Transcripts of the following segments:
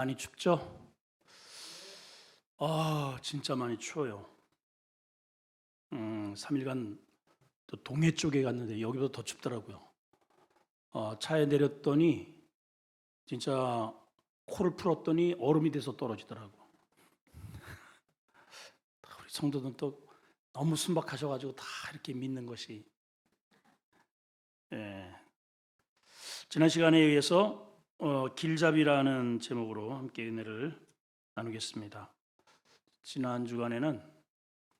많이 춥죠? 진짜 많이 추워요. 3일간 또 동해 쪽에 갔는데 여기보다 더 춥더라고요. 차에 내렸더니 진짜 코를 풀었더니 얼음이 돼서 떨어지더라고. 우리 성도들은 또 너무 순박하셔가지고 다 이렇게 믿는 것이. 예. 지난 시간에 의해서 길잡이라는 제목으로 함께 은혜를 나누겠습니다. 지난 주간에는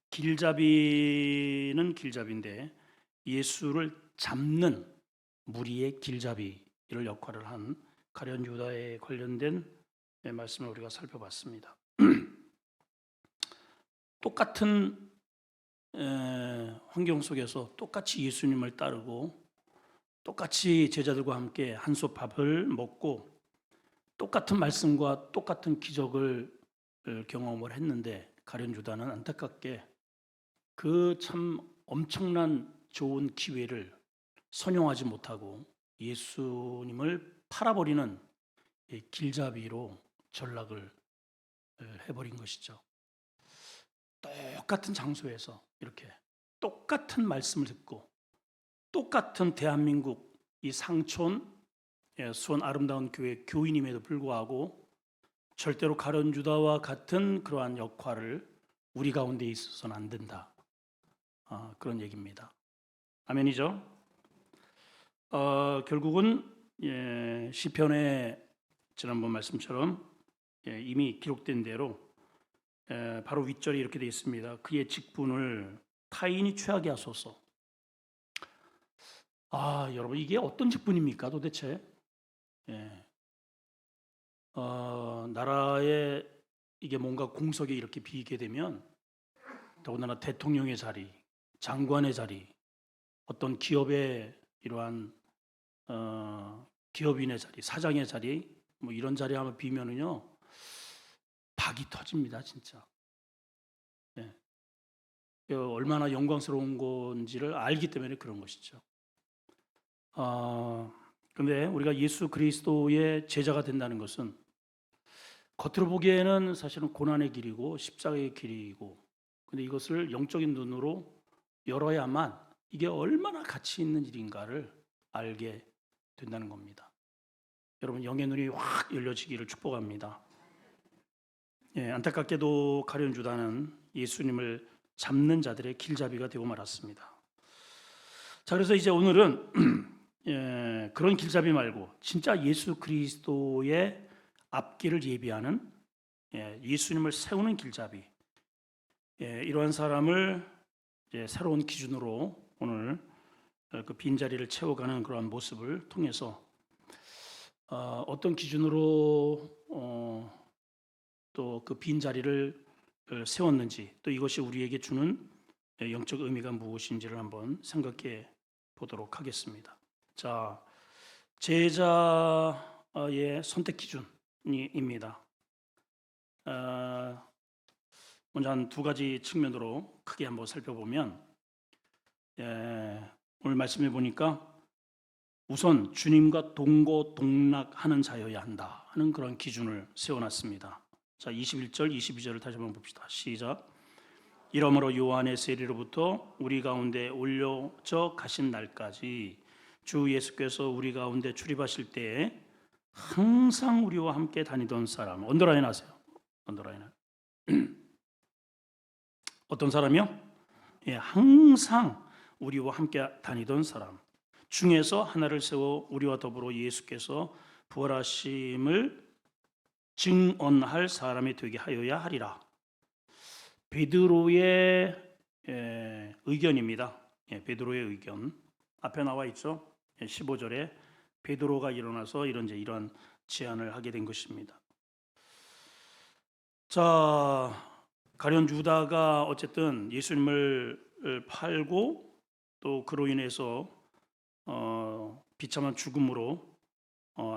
길잡이는 길잡이인데 예수를 잡는 무리의 길잡이 이런 역할을 한 가룟 유다에 관련된 말씀을 우리가 살펴봤습니다. 똑같은 환경 속에서 똑같이 예수님을 따르고 똑같이 제자들과 함께 한솥 밥을 먹고 똑같은 말씀과 똑같은 기적을 경험을 했는데 가룟 유다는 안타깝게 그 참 엄청난 좋은 기회를 선용하지 못하고 예수님을 팔아버리는 길잡이로 전락을 해버린 것이죠. 똑같은 장소에서 이렇게 똑같은 말씀을 듣고 똑같은 대한민국 이 상촌 수원 아름다운 교회 교인임에도 불구하고 절대로 가룟 유다와 같은 그러한 역할을 우리 가운데 있어서는 안 된다. 그런 얘기입니다. 아멘이죠? 결국은 시편의 지난번 말씀처럼 이미 기록된 대로 바로 윗절이 이렇게 되어 있습니다. 그의 직분을 타인이 취하게 하소서. 여러분 이게 어떤 직분입니까 도대체? 나라에 이게 뭔가 공석에 이렇게 비게 되면 더군다나 대통령의 자리, 장관의 자리, 어떤 기업의 이러한 기업인의 자리, 사장의 자리, 뭐 이런 자리 한번 비면은요 박이 터집니다 진짜. 얼마나 영광스러운 건지를 알기 때문에 그런 것이죠. 그런데 우리가 예수 그리스도의 제자가 된다는 것은 겉으로 보기에는 사실은 고난의 길이고 십자가의 길이고, 근데 이것을 영적인 눈으로 열어야만 이게 얼마나 가치 있는 일인가를 알게 된다는 겁니다. 여러분 영의 눈이 확 열려지기를 축복합니다. 안타깝게도 가룟 유다는 예수님을 잡는 자들의 길잡이가 되고 말았습니다. 자, 그래서 이제 오늘은 그런 길잡이 말고 진짜 예수 그리스도의 앞길을 예비하는 예수님을 세우는 길잡이, 이러한 사람을 새로운 기준으로 오늘 그 빈자리를 채워가는 그러한 모습을 통해서 어떤 기준으로 또 그 빈자리를 세웠는지, 또 이것이 우리에게 주는 영적 의미가 무엇인지를 한번 생각해 보도록 하겠습니다. 자, 제자의 선택 기준입니다. 먼저 한 두 가지 측면으로 크게 한번 살펴보면, 오늘 말씀해 보니까 우선 주님과 동고동락하는 자여야 한다 하는 그런 기준을 세워놨습니다. 자, 21절, 22절을 다시 한번 봅시다. 시작. 이러므로 요한의 세리로부터 우리 가운데 올려져 가신 날까지 주 예수께서 우리 가운데 출입하실 때에 항상 우리와 함께 다니던 사람, 언더라인 하세요. 언더라인. 어떤 사람이요? 항상 우리와 함께 다니던 사람 중에서 하나를 세워 우리와 더불어 예수께서 부활하심을 증언할 사람이 되게 하여야 하리라. 베드로의 의견입니다. 베드로의 의견 앞에 나와 있죠. 15절에 베드로가 일어나서 이런 제안을 하게 된 것입니다. 자, 가룟 유다가 어쨌든 예수님을 팔고 또 그로 인해서 비참한 죽음으로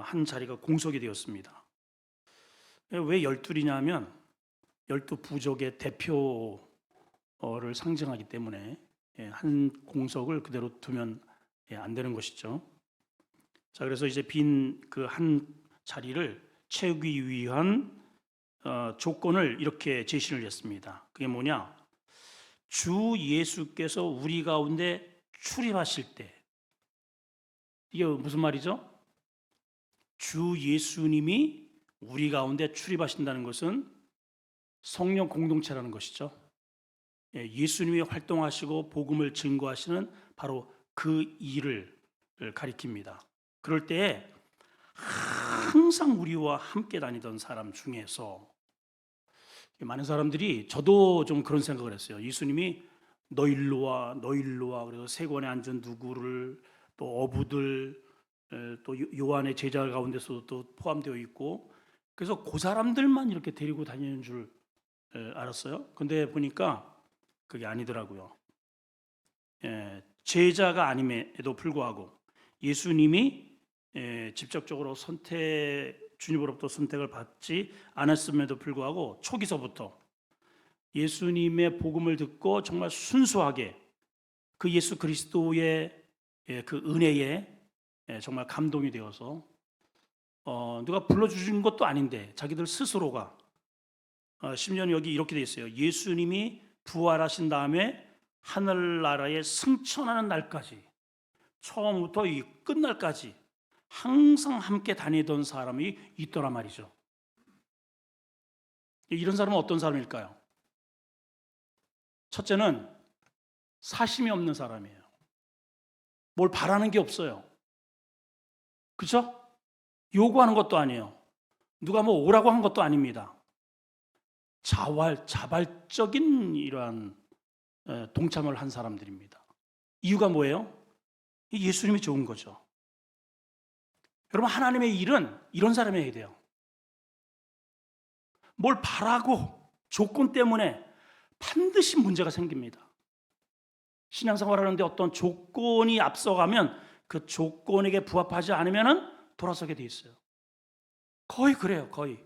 한 자리가 공석이 되었습니다. 왜 12이냐면 12부족의 대표를 상징하기 때문에 한 공석을 그대로 두면 안 되는 것이죠. 자, 그래서 이제 빈 그 한 자리를 채우기 위한 조건을 이렇게 제시를 했습니다. 그게 뭐냐? 주 예수께서 우리 가운데 출입하실 때, 이게 무슨 말이죠? 주 예수님이 우리 가운데 출입하신다는 것은 성령 공동체라는 것이죠. 예수님이 활동하시고 복음을 증거하시는 바로 그 일을 가리킵니다. 그럴 때에 항상 우리와 함께 다니던 사람 중에서 많은 사람들이, 저도 좀 그런 생각을 했어요. 예수님이 너 일로 와, 너 일로 와. 그래서 세관에 앉은 누구를, 또 어부들, 또 요한의 제자 가운데서도 또 포함되어 있고, 그래서 그 사람들만 이렇게 데리고 다니는 줄 알았어요. 근데 보니까 그게 아니더라고요. 제자가 아님에도 불구하고 예수님이 직접적으로 주님으로부터 선택을 받지 않았음에도 불구하고 초기서부터 예수님의 복음을 듣고 정말 순수하게 그 예수 그리스도의 그 은혜에 정말 감동이 되어서 누가 불러주신 것도 아닌데 자기들 스스로가, 심지어는 여기 이렇게 돼 있어요. 예수님이 부활하신 다음에 하늘나라에 승천하는 날까지, 처음부터 이 끝날까지 항상 함께 다니던 사람이 있더란 말이죠. 이런 사람은 어떤 사람일까요? 첫째는 사심이 없는 사람이에요. 뭘 바라는 게 없어요. 그렇죠? 요구하는 것도 아니에요. 누가 뭐 오라고 한 것도 아닙니다. 자발적인 이러한 동참을 한 사람들입니다. 이유가 뭐예요? 예수님이 좋은 거죠. 여러분, 하나님의 일은 이런 사람이 해야 돼요. 뭘 바라고 조건 때문에 반드시 문제가 생깁니다. 신앙생활 하는데 어떤 조건이 앞서가면 그 조건에게 부합하지 않으면 돌아서게 돼 있어요. 거의 그래요, 거의.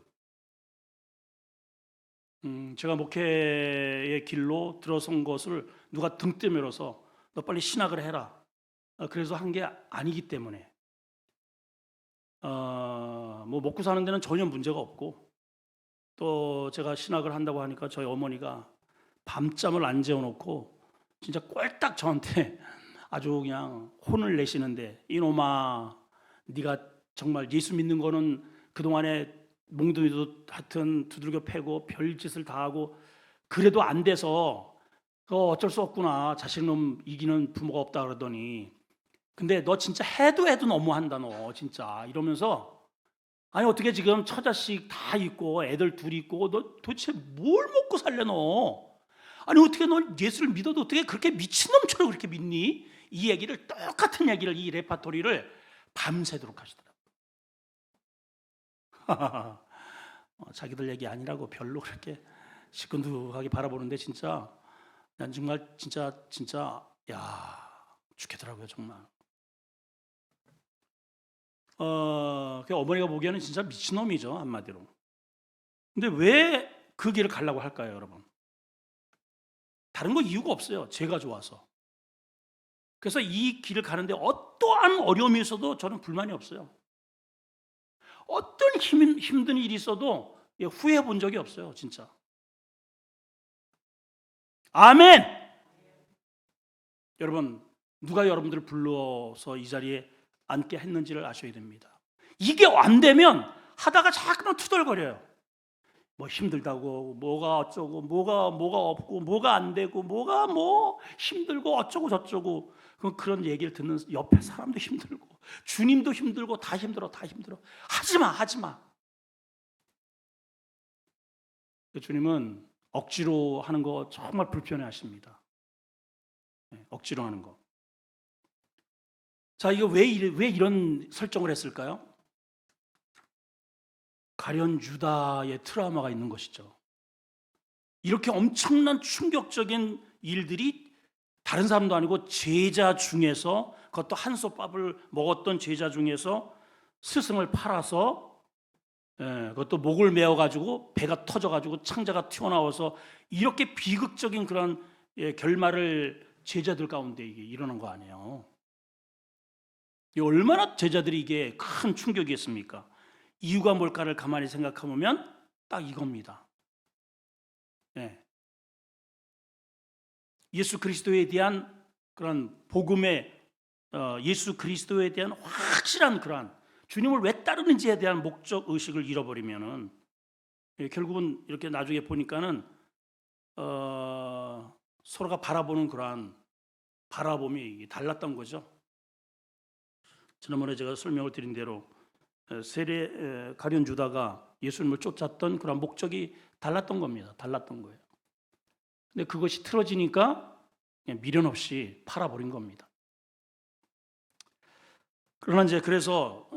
제가 목회의 길로 들어선 것을 누가 등 떠밀어서 너 빨리 신학을 해라, 그래서 한 게 아니기 때문에 뭐 먹고 사는 데는 전혀 문제가 없고, 또 제가 신학을 한다고 하니까 저희 어머니가 밤잠을 안 재워놓고 진짜 꼴딱 저한테 아주 그냥 혼을 내시는데, 이놈아, 네가 정말 예수 믿는 거는 그동안에 몽둥이도 하여튼 두들겨 패고 별짓을 다 하고 그래도 안 돼서 어쩔 수 없구나, 자식놈 이기는 부모가 없다 그러더니, 근데 너 진짜 해도 너무한다 너 진짜, 이러면서, 아니 어떻게 지금 처자식 다 있고 애들 둘 있고 너 도대체 뭘 먹고 살래 너? 아니 어떻게 너 예수를 믿어도 어떻게 그렇게 미친놈처럼 그렇게 믿니? 이 얘기를, 똑같은 얘기를, 이 레파토리를 밤새도록 하시더라고요. 자기들 얘기 아니라고 별로 그렇게 시큰둥하게 바라보는데 진짜 난 정말 진짜 야, 죽겠더라고요 정말. 그 어머니가 보기에는 진짜 미친놈이죠, 한마디로. 근데 왜 그 길을 가려고 할까요, 여러분? 다른 거 이유가 없어요. 죄가 좋아서. 그래서 이 길을 가는데 어떠한 어려움이 있어도 저는 불만이 없어요. 어떤 힘든 일이 있어도 후회해 본 적이 없어요, 진짜. 아멘! 여러분, 누가 여러분들을 불러서 이 자리에 앉게 했는지를 아셔야 됩니다. 이게 안 되면 하다가 자꾸만 투덜거려요. 뭐 힘들다고, 뭐가 어쩌고, 뭐가 없고, 뭐가 안 되고, 뭐가 뭐 힘들고 어쩌고 저쩌고, 그런 얘기를 듣는 옆에 사람도 힘들고 주님도 힘들고 다 힘들어. 하지 마. 주님은 억지로 하는 거 정말 불편해 하십니다. 억지로 하는 거. 자, 이거 왜 이런 설정을 했을까요? 가련 유다의 트라우마가 있는 것이죠. 이렇게 엄청난 충격적인 일들이 다른 사람도 아니고 제자 중에서, 그것도 한솥밥을 먹었던 제자 중에서 스승을 팔아서, 그것도 목을 메어가지고 배가 터져가지고 창자가 튀어나와서 이렇게 비극적인 그런 결말을 제자들 가운데 이게 일어난 거 아니에요. 얼마나 제자들이 이게 큰 충격이었습니까? 이유가 뭘까를 가만히 생각해보면 딱 이겁니다. 네. 예수 그리스도에 대한 그런 복음의 예수 그리스도에 대한 확실한 그러한 주님을 왜 따르는지에 대한 목적 의식을 잃어버리면은 결국은 이렇게 나중에 보니까는 서로가 바라보는 그러한 바라봄이 달랐던 거죠. 지난번에 제가 설명을 드린 대로 세례 가룟 유다가 예수님을 쫓았던 그런 목적이 달랐던 겁니다. 달랐던 거예요. 근데 그것이 틀어지니까 그냥 미련 없이 팔아버린 겁니다. 그러나 이제 그래서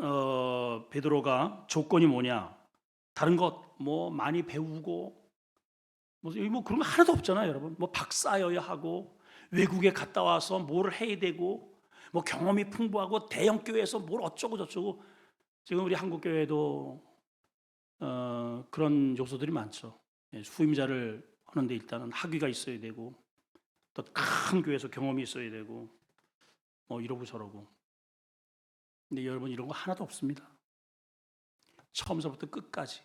베드로가 조건이 뭐냐? 다른 것 뭐 많이 배우고 뭐 그런 거 하나도 없잖아요, 여러분. 뭐 박사여야 하고 외국에 갔다 와서 뭘 해야 되고 뭐 경험이 풍부하고 대형 교회에서 뭘 어쩌고 저쩌고. 지금 우리 한국 교회도 그런 요소들이 많죠. 후임자를 하는데 일단은 학위가 있어야 되고 또 큰 교회에서 경험이 있어야 되고 뭐 이러고 저러고. 근데 여러분 이런 거 하나도 없습니다. 처음서부터 끝까지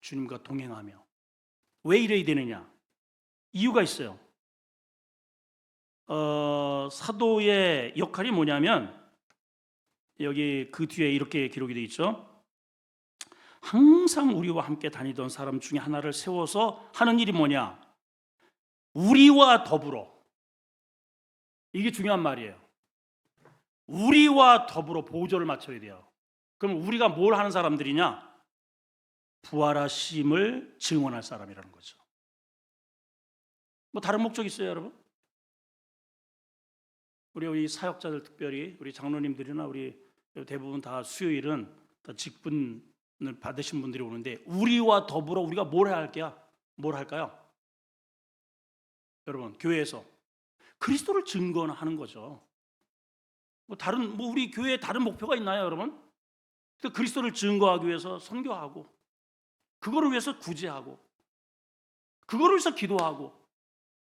주님과 동행하며. 왜 이래야 되느냐? 이유가 있어요. 사도의 역할이 뭐냐면 여기 그 뒤에 이렇게 기록이 되어 있죠. 항상 우리와 함께 다니던 사람 중에 하나를 세워서 하는 일이 뭐냐? 우리와 더불어. 이게 중요한 말이에요. 우리와 더불어 보조를 맞춰야 돼요. 그럼 우리가 뭘 하는 사람들이냐? 부활하심을 증언할 사람이라는 거죠. 뭐 다른 목적 있어요, 여러분? 우리 사역자들, 특별히 우리 장로님들이나 우리 대부분 다 수요일은 다 직분을 받으신 분들이 오는데 우리와 더불어 우리가 뭘 할게요? 뭘 할까요? 여러분, 교회에서 그리스도를 증거하는 거죠. 뭐 우리 교회에 다른 목표가 있나요, 여러분? 그리스도를 증거하기 위해서 선교하고, 그거를 위해서 구제하고, 그거를 위해서 기도하고,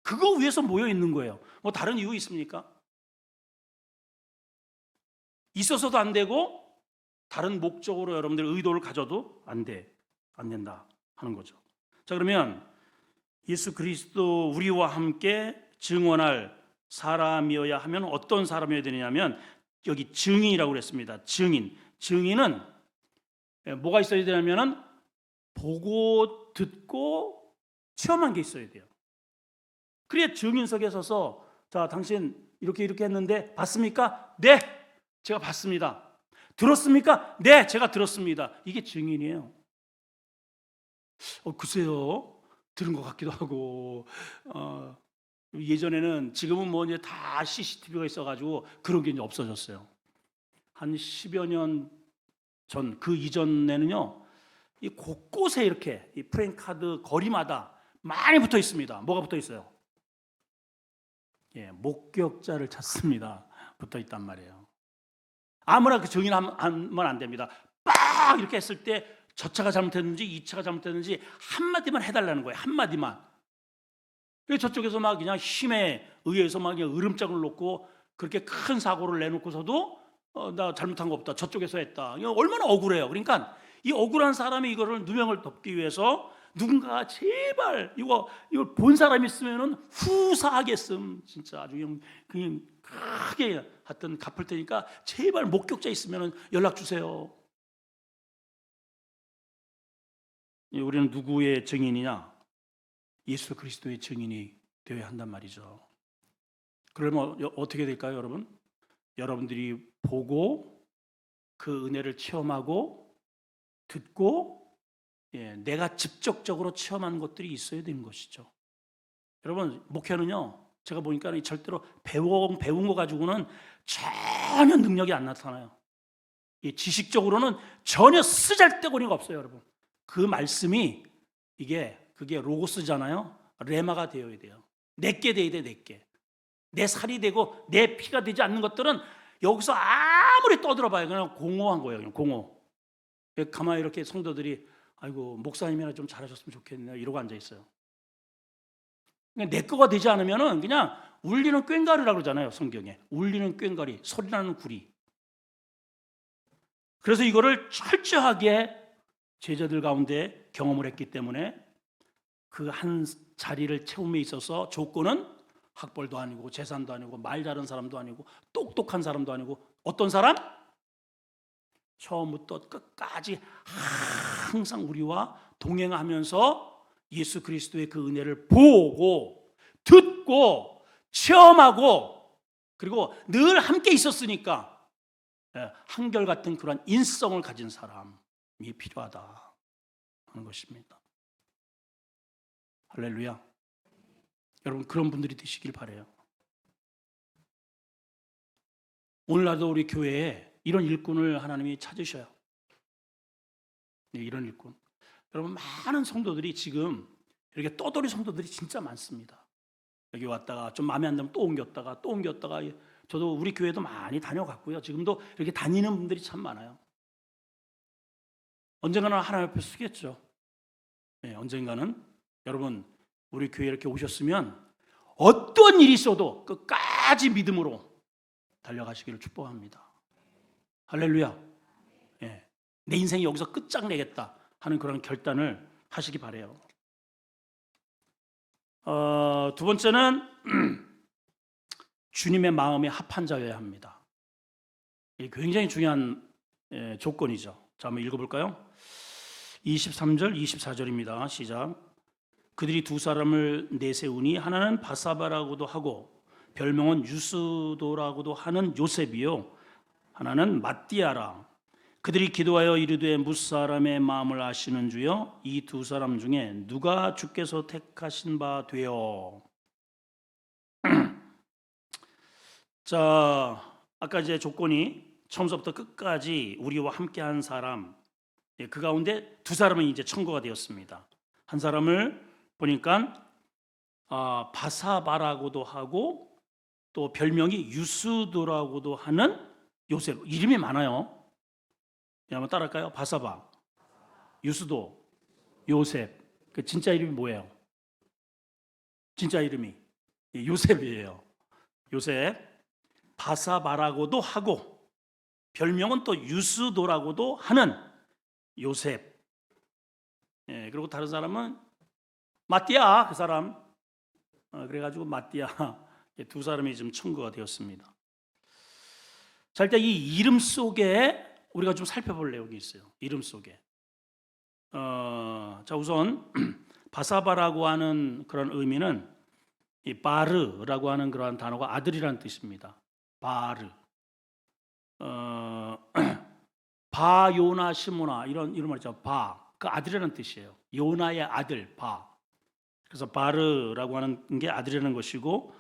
그거 위해서 모여 있는 거예요. 뭐 다른 이유 있습니까? 있어서도 안 되고 다른 목적으로 여러분들 의도를 가져도 안 된다 하는 거죠. 자, 그러면 예수 그리스도 우리와 함께 증언할 사람이어야 하면 어떤 사람이어야 되냐면 여기 증인이라고 그랬습니다. 증인은 뭐가 있어야 되냐면은 보고 듣고 체험한 게 있어야 돼요. 그래야 증인석에 서서 자, 당신 이렇게 했는데 봤습니까? 네, 제가 봤습니다. 들었습니까? 네, 제가 들었습니다. 이게 증인이에요. 글쎄요, 들은 것 같기도 하고 예전에는, 지금은 뭐 이제 다 CCTV가 있어가지고 그런 게 이제 없어졌어요. 한 10여 년 전, 그 이전에는요, 이 곳곳에 이렇게 이 프랜카드 거리마다 많이 붙어 있습니다. 뭐가 붙어 있어요? 목격자를 찾습니다. 붙어 있단 말이에요. 아무나 그 증인하면 안 됩니다. 빡 이렇게 했을 때 저 차가 잘못했는지 이 차가 잘못했는지 한마디만 해달라는 거예요. 한마디만. 저쪽에서 막 그냥 힘에 의해서 막 그냥 으름장을 놓고 그렇게 큰 사고를 내놓고서도 나 잘못한 거 없다, 저쪽에서 했다. 얼마나 억울해요. 그러니까 이 억울한 사람이 이거를 누명을 덮기 위해서 누군가 제발 이걸 본 사람이 있으면은 후사하겠음, 진짜 아주 그냥 크게 하여튼 갚을 테니까 제발 목격자 있으면은 연락 주세요. 우리는 누구의 증인이냐? 예수 그리스도의 증인이 되어야 한단 말이죠. 그러면 어떻게 될까요, 여러분? 여러분들이 보고 그 은혜를 체험하고 듣고 내가 직접적으로 체험한 것들이 있어야 되는 것이죠. 여러분, 목회는요, 제가 보니까 절대로 배운 거 가지고는 전혀 능력이 안 나타나요. 지식적으로는 전혀 쓰잘데거리가 없어요, 여러분. 그 말씀이 그게 로고스잖아요. 레마가 되어야 돼요. 내게 돼야 돼, 내게. 내 살이 되고 내 피가 되지 않는 것들은 여기서 아무리 떠들어봐요, 그냥 공허한 거예요. 그냥 공허. 가만히 이렇게 성도들이 아이고 목사님이나 좀 잘하셨으면 좋겠네 이러고 앉아 있어요. 내 거가 되지 않으면은 그냥 울리는 꽹과리라고 그러잖아요, 성경에. 울리는 꽹과리, 소리나는 구리. 그래서 이거를 철저하게 제자들 가운데 경험을 했기 때문에 그 한 자리를 채움에 있어서 조건은 학벌도 아니고 재산도 아니고 말 잘하는 사람도 아니고 똑똑한 사람도 아니고 어떤 사람? 처음부터 끝까지 항상 우리와 동행하면서 예수 그리스도의 그 은혜를 보고 듣고 체험하고 그리고 늘 함께 있었으니까 한결같은 그런 인성을 가진 사람이 필요하다 하는 것입니다. 할렐루야. 여러분 그런 분들이 되시길 바라요. 오늘날도 우리 교회에 이런 일꾼을 하나님이 찾으셔요. 네, 이런 일꾼. 여러분 많은 성도들이 지금 이렇게 떠돌이 성도들이 진짜 많습니다. 여기 왔다가 좀 마음에 안 들면 또 옮겼다가 저도 우리 교회도 많이 다녀갔고요. 지금도 이렇게 다니는 분들이 참 많아요. 언젠가는 하나님 앞에 서겠죠. 네, 언젠가는 여러분 우리 교회에 이렇게 오셨으면 어떤 일이 있어도 끝까지 믿음으로 달려가시기를 축복합니다. 할렐루야. 네, 내 인생이 여기서 끝장내겠다 하는 그런 결단을 하시기 바라요. 두 번째는 주님의 마음에 합한 자여야 합니다. 이게 굉장히 중요한 조건이죠. 자, 한번 읽어볼까요? 23절, 24절입니다. 시작. 그들이 두 사람을 내세우니 하나는 바사바라고도 하고 별명은 유스도라고도 하는 요셉이요 하나는 마띠아라. 그들이 기도하여 이르되 무사람의 마음을 아시는 주여 이 두 사람 중에 누가 주께서 택하신 바 되어. 자, 아까 이제 조건이 처음부터 끝까지 우리와 함께한 사람, 그 가운데 두 사람은 이제 청구가 되었습니다. 한 사람을 보니까 바사바라고도 하고 또 별명이 유스도라고도 하는 요셉. 이름이 많아요. 한번 따라할까요? 바사바, 유스도, 요셉. 그 진짜 이름이 뭐예요? 진짜 이름이 요셉이에요. 요셉. 바사바라고도 하고 별명은 또 유스도라고도 하는 요셉. 그리고 다른 사람은 마띠아, 그 사람. 그래가지고 마띠아. 두 사람이 지금 청구가 되었습니다. 자, 일단 이 이름 속에 우리가 좀 살펴볼래요. 여기 있어요. 이름 속에. 자, 우선 바사바라고 하는 그런 의미는 이 바르라고 하는 그러한 단어가 아들이라는 뜻입니다. 바르. 바요나 시모나 이런 말 있죠. 그 아들이라는 뜻이에요. 요나의 아들 바. 그래서 바르라고 하는 게 아들이라는 것이고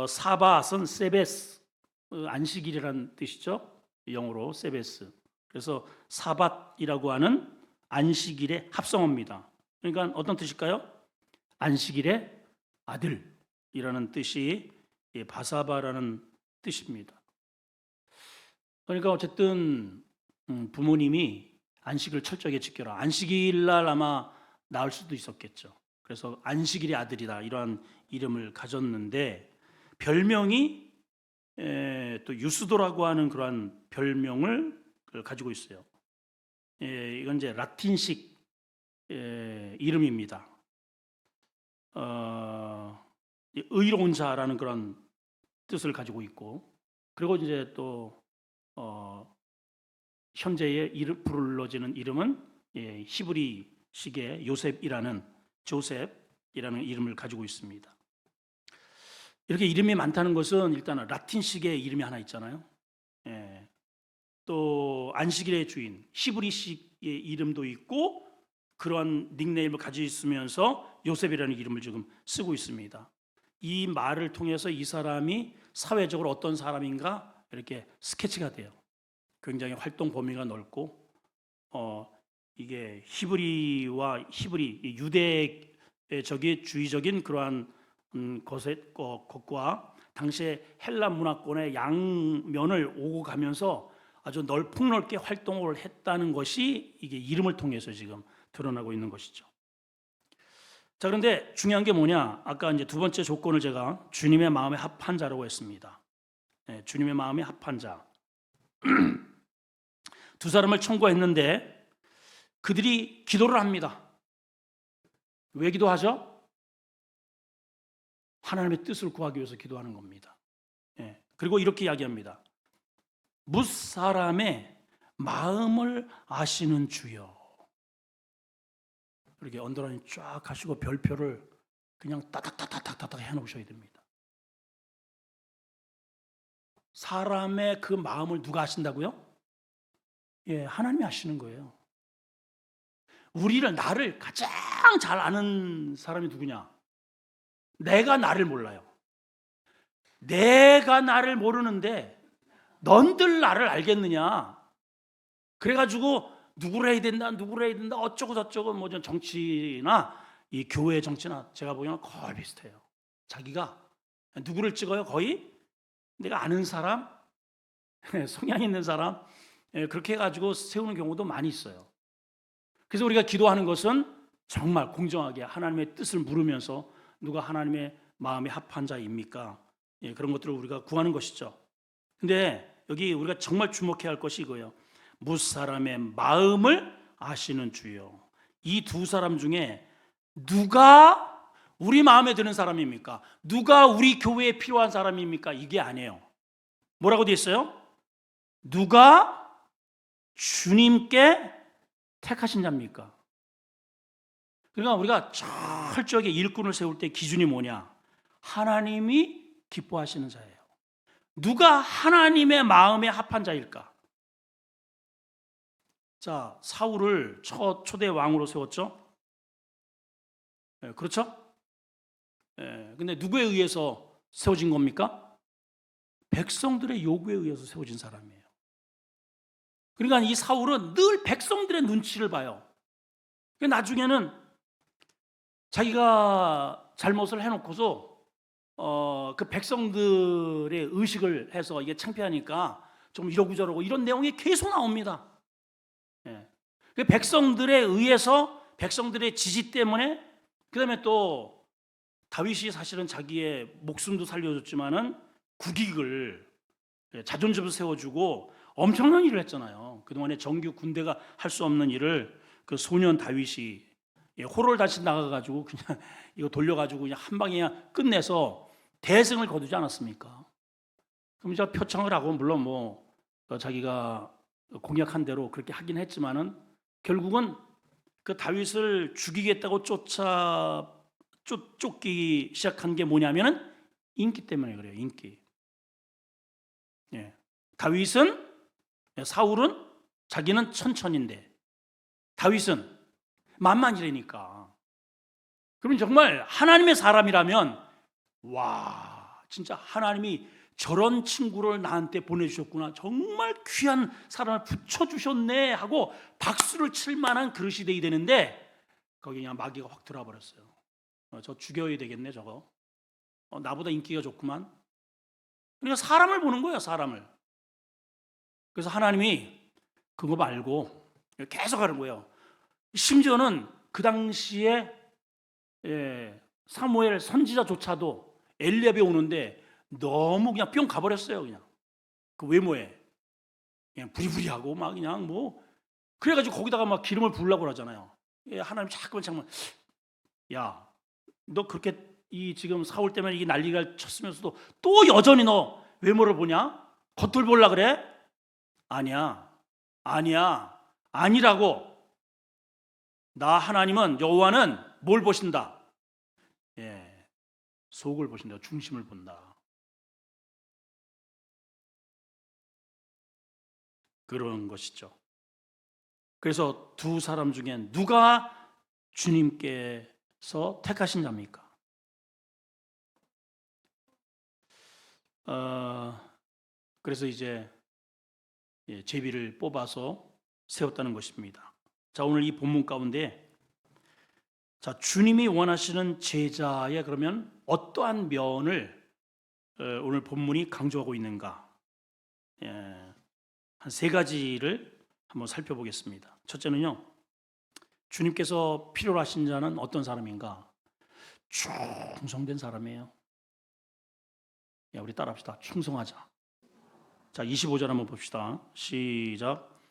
사밧은 세베스 안식일이라는 뜻이죠. 영어로 세베스. 그래서 사밧이라고 하는 안식일의 합성어입니다. 그러니까 어떤 뜻일까요? 안식일의 아들이라는 뜻이 바사바라는 뜻입니다. 그러니까 어쨌든 부모님이 안식을 철저하게 지켜라. 안식일 날 아마 낳을 수도 있었겠죠. 그래서 안식일의 아들이다 이러한 이름을 가졌는데 별명이 또 유스도라고 하는 그러한 별명을 가지고 있어요. 이건 이제 라틴식 이름입니다. 의로운 자라는 그런 뜻을 가지고 있고, 그리고 이제 또 현재의 불러지는 이름은 히브리식의 조셉이라는 이름을 가지고 있습니다. 이렇게 이름이 많다는 것은 일단 라틴식의 이름이 하나 있잖아요. 또 안식일의 주인 히브리식의 이름도 있고 그러한 닉네임을 가지고 있으면서 요셉이라는 이름을 지금 쓰고 있습니다. 이 말을 통해서 이 사람이 사회적으로 어떤 사람인가 이렇게 스케치가 돼요. 굉장히 활동 범위가 넓고 이게 히브리 유대주의적인 그러한 것과 당시의 헬라 문화권의 양면을 오고 가면서 아주 폭넓게 활동을 했다는 것이 이게 이름을 통해서 지금 드러나고 있는 것이죠. 자, 그런데 중요한 게 뭐냐? 아까 이제 두 번째 조건을 제가 주님의 마음에 합한 자라고 했습니다. 주님의 마음에 합한 자. 두 사람을 청구했는데 그들이 기도를 합니다. 왜 기도하죠? 하나님의 뜻을 구하기 위해서 기도하는 겁니다. 예. 그리고 이렇게 이야기합니다. 무사람의 마음을 아시는 주여. 이렇게 언더라인 쫙 하시고 별표를 그냥 따닥따닥따닥 해놓으셔야 됩니다. 사람의 그 마음을 누가 아신다고요? 예, 하나님이 아시는 거예요. 나를 가장 잘 아는 사람이 누구냐? 내가 나를 몰라요. 내가 나를 모르는데 넌들 나를 알겠느냐? 그래가지고 누구를 해야 된다, 어쩌고 저쩌고 뭐 정치나 이 교회 정치나 제가 보기에는 거의 비슷해요. 자기가 누구를 찍어요? 거의 내가 아는 사람, 성향 있는 사람, 그렇게 해가지고 세우는 경우도 많이 있어요. 그래서 우리가 기도하는 것은 정말 공정하게 하나님의 뜻을 물으면서 누가 하나님의 마음에 합한 자입니까? 그런 것들을 우리가 구하는 것이죠. 근데 여기 우리가 정말 주목해야 할 것이 이거예요. 무사람의 마음을 아시는 주여. 이 두 사람 중에 누가 우리 마음에 드는 사람입니까? 누가 우리 교회에 필요한 사람입니까? 이게 아니에요. 뭐라고 되어 있어요? 누가 주님께 택하신 자입니까? 그러니까 우리가 철저하게 일꾼을 세울 때 기준이 뭐냐? 하나님이 기뻐하시는 자예요. 누가 하나님의 마음에 합한 자일까? 자, 사울을 초대 왕으로 세웠죠? 그렇죠? 근데 누구에 의해서 세워진 겁니까? 백성들의 요구에 의해서 세워진 사람이에요. 그러니까 이 사울은 늘 백성들의 눈치를 봐요. 나중에는 자기가 잘못을 해놓고서 그 백성들의 의식을 해서 이게 창피하니까 좀 이러고저러고 이런 내용이 계속 나옵니다. 그 백성들에 의해서 백성들의 지지 때문에 그 다음에 또 다윗이 사실은 자기의 목숨도 살려줬지만은 국익을 자존심을 세워주고 엄청난 일을 했잖아요. 그동안에 정규 군대가 할 수 없는 일을 그 소년 다윗이 호를 다시 나가가지고 그냥 이거 돌려가지고 그냥 한 방에 그냥 끝내서 대승을 거두지 않았습니까? 그럼 이제 표창을 하고 물론 뭐 자기가 공약한 대로 그렇게 하긴 했지만은 결국은 그 다윗을 죽이겠다고 쫓기 시작한 게 뭐냐면은 인기 때문에 그래요. 인기. 다윗은 사울은 자기는 천천인데 다윗은 만만이라니까. 그럼 정말 하나님의 사람이라면 와 진짜 하나님이 저런 친구를 나한테 보내주셨구나. 정말 귀한 사람을 붙여주셨네 하고 박수를 칠 만한 그릇이 돼야 되는데 거기 그냥 마귀가 확 들어와버렸어요. 저 죽여야 되겠네 저거. 나보다 인기가 좋구만. 그러니까 사람을 보는 거예요. 사람을. 그래서 하나님이 그거 말고 계속 하는 거예요. 심지어는 그 당시에 사무엘 선지자조차도 엘리압이 오는데 너무 그냥 뿅 가버렸어요. 그냥 그 외모에 그냥 부리부리하고 막 그냥 뭐 그래가지고 거기다가 막 기름을 부으려고 그러잖아요. 하나님 잠깐만 야 너 그렇게 이 지금 사울 때문에 이게 난리가 쳤으면서도 또 여전히 너 외모를 보냐? 겉을 보려 그래? 아니야 아니라고. 나 하나님은 여호와는 뭘 보신다? 속을 보신다. 중심을 본다. 그런 것이죠. 그래서 두 사람 중에 누가 주님께서 택하신 자입니까? 그래서 이제 제비를 뽑아서 세웠다는 것입니다. 자, 오늘 이 본문 가운데 자, 주님이 원하시는 제자의 그러면 어떠한 면을 오늘 본문이 강조하고 있는가? 한 세 가지를 한번 살펴보겠습니다. 첫째는요, 주님께서 필요로 하신 자는 어떤 사람인가? 충성된 사람이에요. 우리 따라합시다. 충성하자. 자, 25절 한번 봅시다. 시작.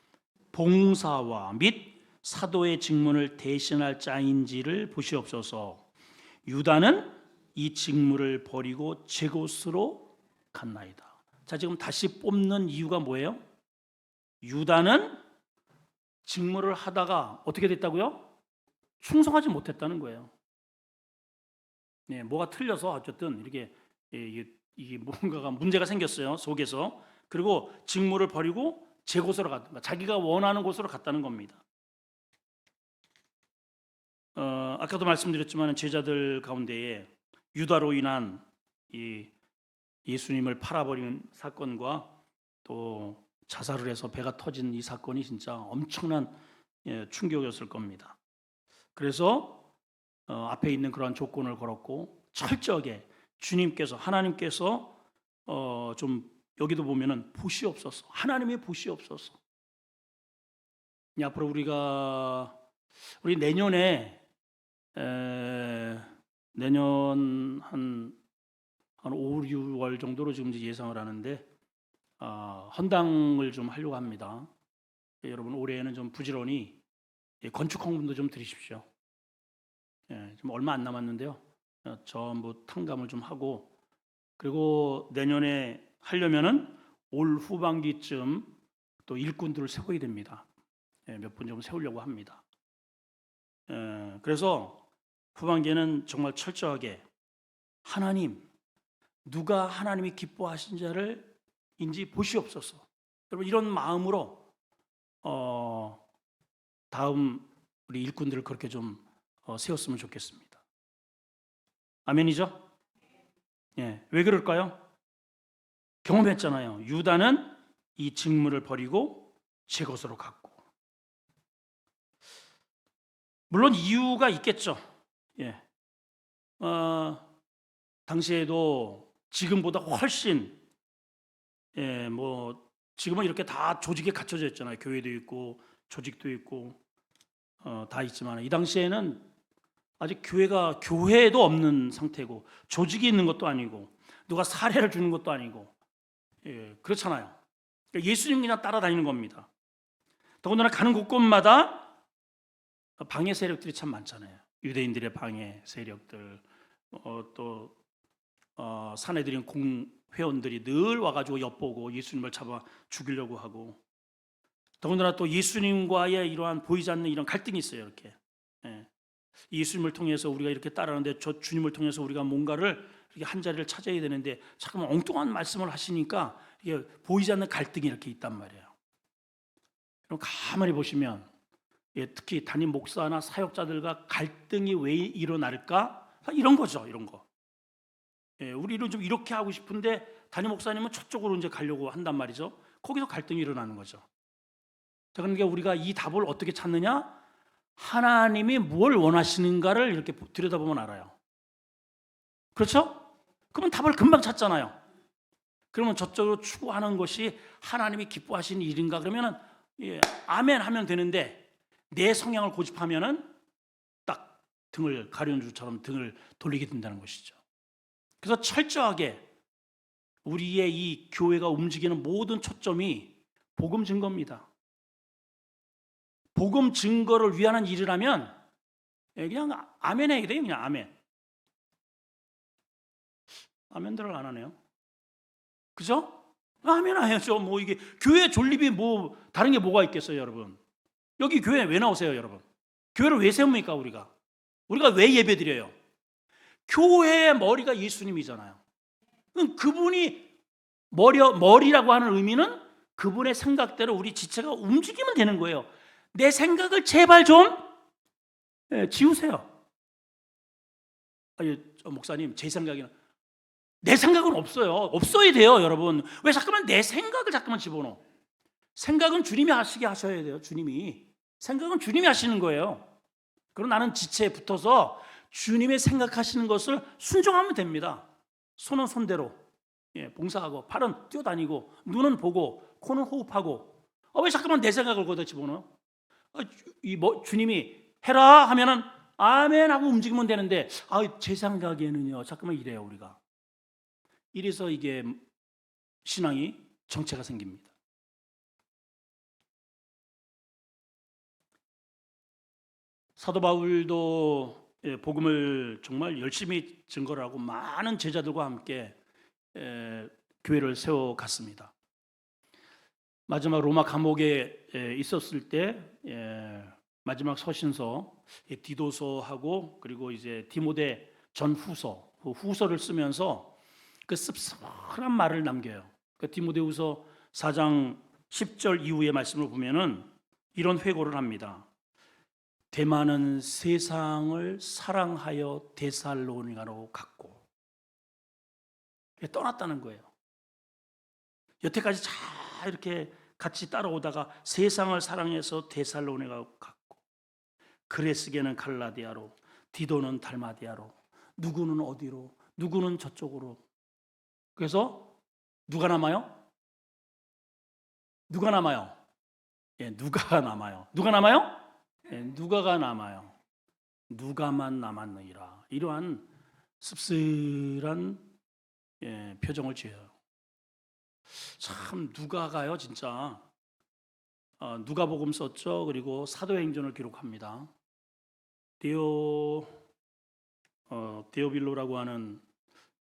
봉사와 및 사도의 직분을 대신할 자인지를 보시옵소서. 유다는 이 직무를 버리고 제 곳으로 갔나이다. 자, 지금 다시 뽑는 이유가 뭐예요? 유다는 직무를 하다가 어떻게 됐다고요? 충성하지 못했다는 거예요. 네, 뭐가 틀려서 어쨌든 이렇게 이게 뭔가가 문제가 생겼어요, 속에서. 그리고 직무를 버리고 제 곳으로 갔다. 자기가 원하는 곳으로 갔다는 겁니다. 아까도 말씀드렸지만 제자들 가운데에 유다로 인한 이 예수님을 팔아버린 사건과 또 자살을 해서 배가 터진 이 사건이 진짜 엄청난 충격이었을 겁니다. 그래서 앞에 있는 그러한 조건을 걸었고 철저하게 주님께서 하나님께서 좀 여기도 보면은 보시옵소서, 하나님의 보시옵소서. 앞으로 우리 내년에 내년 한 5, 6월 정도로 지금 예상을 하는데 헌당을 좀 하려고 합니다. 여러분 올해에는 좀 부지런히 건축 헌금도 좀 드리십시오. 좀 얼마 안 남았는데요. 전부 탕감을 좀 하고 그리고 내년에 하려면은 올 후반기쯤 또 일꾼들을 세워야 됩니다. 몇 분 좀 세우려고 합니다. 그래서 후반기에는 정말 철저하게 하나님, 누가 하나님이 기뻐하신 자를 인지 보시옵소서. 여러분 이런 마음으로 다음 우리 일꾼들을 그렇게 좀 세웠으면 좋겠습니다. 아멘이죠? 왜 그럴까요? 경험했잖아요. 유다는 이 직무를 버리고 제 곳으로 갔고, 물론 이유가 있겠죠. 당시에도 지금보다 훨씬 지금은 이렇게 다 조직에 갖춰져 있잖아요. 교회도 있고 조직도 있고 다 있지만 이 당시에는 아직 교회도 없는 상태고 조직이 있는 것도 아니고 누가 사례를 주는 것도 아니고 그렇잖아요. 예수님 그냥 따라다니는 겁니다. 더군다나 가는 곳곳마다 방해 세력들이 참 많잖아요. 유대인들의 방해 세력들, 또 산에 들인 공회원들이 늘 와가지고 엿보고 예수님을 잡아 죽이려고 하고, 더군다나 또 예수님과의 이러한 보이지 않는 이런 갈등이 있어요. 이렇게 예수님을 통해서 우리가 이렇게 따라하는데 저 주님을 통해서 우리가 뭔가를 이렇게 한 자리를 찾아야 되는데 잠깐만 엉뚱한 말씀을 하시니까 이게 보이지 않는 갈등이 이렇게 있단 말이에요. 그럼 가만히 보시면 특히 담임 목사나 사역자들과 갈등이 왜 일어날까? 이런 거죠, 이런 거. 우리는 좀 이렇게 하고 싶은데 담임 목사님은 저쪽으로 이제 가려고 한단 말이죠. 거기서 갈등이 일어나는 거죠. 자, 그러니까 우리가 이 답을 어떻게 찾느냐? 하나님이 뭘 원하시는가를 이렇게 들여다보면 알아요. 그렇죠? 그러면 답을 금방 찾잖아요. 그러면 저쪽으로 추구하는 것이 하나님이 기뻐하시는 일인가? 그러면은 아멘 하면 되는데 내 성향을 고집하면은 딱 등을 가려운 줄처럼 등을 돌리게 된다는 것이죠. 그래서 철저하게 우리의 이 교회가 움직이는 모든 초점이 복음 증거입니다. 복음 증거를 위한 일이라면 그냥 아멘 해야 돼요. 그냥 아멘. 아멘들을 안 하네요. 그죠? 아멘 해야죠. 이게 교회 존립이 다른 게 뭐가 있겠어요, 여러분? 여기 교회 왜 나오세요, 여러분? 교회를 왜 세웁니까, 우리가? 우리가 왜 예배드려요? 교회의 머리가 예수님이잖아요. 그분이 머리라고 하는 의미는 그분의 생각대로 우리 지체가 움직이면 되는 거예요. 내 생각을 제발 좀 지우세요. 목사님, 제 생각에는 내 생각은 없어요. 없어야 돼요, 여러분. 왜 자꾸만 내 생각을 자꾸만 집어넣어? 생각은 주님이 하시게 하셔야 돼요. 생각은 주님이 하시는 거예요. 그럼 나는 지체에 붙어서 주님의 생각하시는 것을 순종하면 됩니다. 손은 손대로 봉사하고 팔은 뛰어다니고 눈은 보고 코는 호흡하고 왜 자꾸만 내 생각을 거기다 집어넣어? 주님이 해라 하면은 아멘 하고 움직이면 되는데 제 생각에는요 자꾸만 이래요. 우리가 이래서 이게 신앙이 정체가 생깁니다. 사도 바울도 복음을 정말 열심히 증거를 하고 많은 제자들과 함께 교회를 세워갔습니다. 마지막 로마 감옥에 있었을 때 마지막 서신서 디도서하고 그리고 이제 디모데 전후서 후서를 쓰면서 그 씁쓸한 말을 남겨요. 그 디모데후서 4장 10절 이후의 말씀을 보면은 이런 회고를 합니다. 대만은 세상을 사랑하여 데살로니가로 갔고, 떠났다는 거예요. 여태까지 잘 이렇게 같이 따라오다가 세상을 사랑해서 데살로니가로 갔고, 그레스게는 갈라디아로, 디도는 달마디아로, 누구는 어디로, 누구는 저쪽으로. 그래서 누가 남아요? 누가 남아요? 누가가 남아요. 누가 남아요? 누가가 남아요. 누가만 남았느니라. 이러한 씁쓸한 표정을 지어요. 참 누가가요, 진짜 누가복음 썼죠. 그리고 사도행전을 기록합니다. 데오빌로라고 하는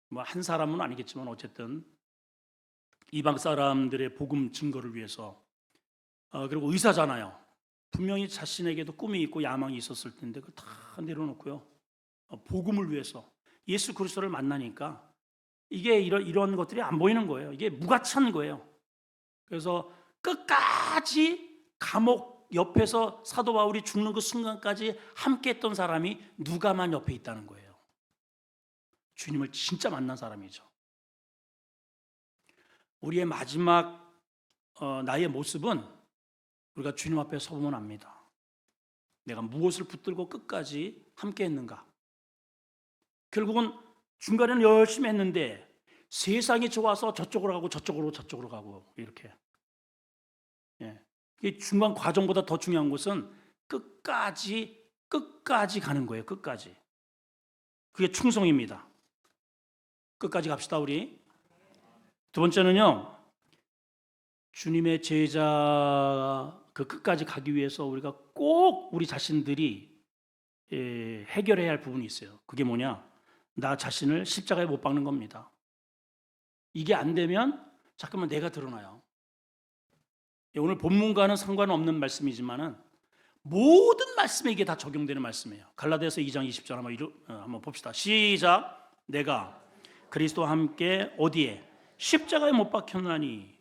뭐 한 사람은 아니겠지만 어쨌든 이방 사람들의 복음 증거를 위해서 그리고 의사잖아요. 분명히 자신에게도 꿈이 있고 야망이 있었을 텐데 그걸 다 내려놓고요. 복음을 위해서 예수 그리스도를 만나니까 이게 이런 것들이 안 보이는 거예요. 이게 무가치한 거예요. 그래서 끝까지 감옥 옆에서 사도 바울이 죽는 그 순간까지 함께했던 사람이 누가만 옆에 있다는 거예요. 주님을 진짜 만난 사람이죠. 우리의 마지막 나의 모습은 우리가 주님 앞에 서보면 압니다. 내가 무엇을 붙들고 끝까지 함께했는가? 결국은 중간에는 열심히 했는데 세상이 좋아서 저쪽으로 가고 저쪽으로 가고 이렇게. 이 중간 과정보다 더 중요한 것은 끝까지 가는 거예요. 끝까지. 그게 충성입니다. 끝까지 갑시다 우리. 두 번째는요. 주님의 제자 그 끝까지 가기 위해서 우리가 꼭 우리 자신들이 해결해야 할 부분이 있어요. 그게 뭐냐? 나 자신을 십자가에 못 박는 겁니다. 이게 안 되면 잠깐만 내가 드러나요. 오늘 본문과는 상관없는 말씀이지만은 모든 말씀에 이게 다 적용되는 말씀이에요. 갈라디아서 2장 20절 한번 봅시다. 시작. 내가 그리스도와 함께 어디에? 십자가에 못 박혔나니